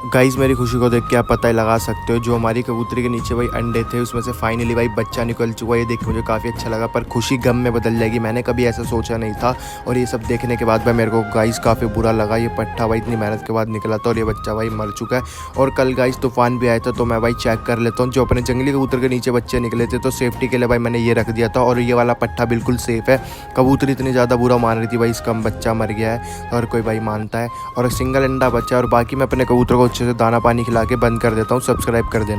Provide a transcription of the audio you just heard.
Guys मेरी खुशी को देख के आप पता ही लगा सकते हो, जो हमारी कबूतरी के नीचे भाई अंडे थे उसमें से फाइनली भाई बच्चा निकल चुका है। ये देख के मुझे काफ़ी अच्छा लगा, पर खुशी गम में बदल जाएगी। मैंने कभी ऐसा सोचा नहीं था और ये सब देखने के बाद भाई मेरे को गाइस काफ़ी बुरा लगा। ये पट्ठा भाई इतनी मेहनत के बाद निकला था और ये बच्चा भाई मर चुका है। और कल गाइस तूफान भी आया था, तो मैं भाई चेक कर लेता हूँ। जो अपने जंगली कबूतर के नीचे बच्चे निकले थे, तो सेफ्टी के लिए भाई मैंने ये रख दिया था और ये वाला पट्ठा बिल्कुल सेफ़ है। कबूतरी इतनी ज़्यादा बुरा मान रही थी भाई इसका बच्चा मर गया है, तो हर कोई भाई मानता है। और सिंगल अंडा बचा है और बाकी मैं अपने कबूतर को अच्छे से दाना पानी खिला के बंद कर देता हूँ। सब्सक्राइब कर देना।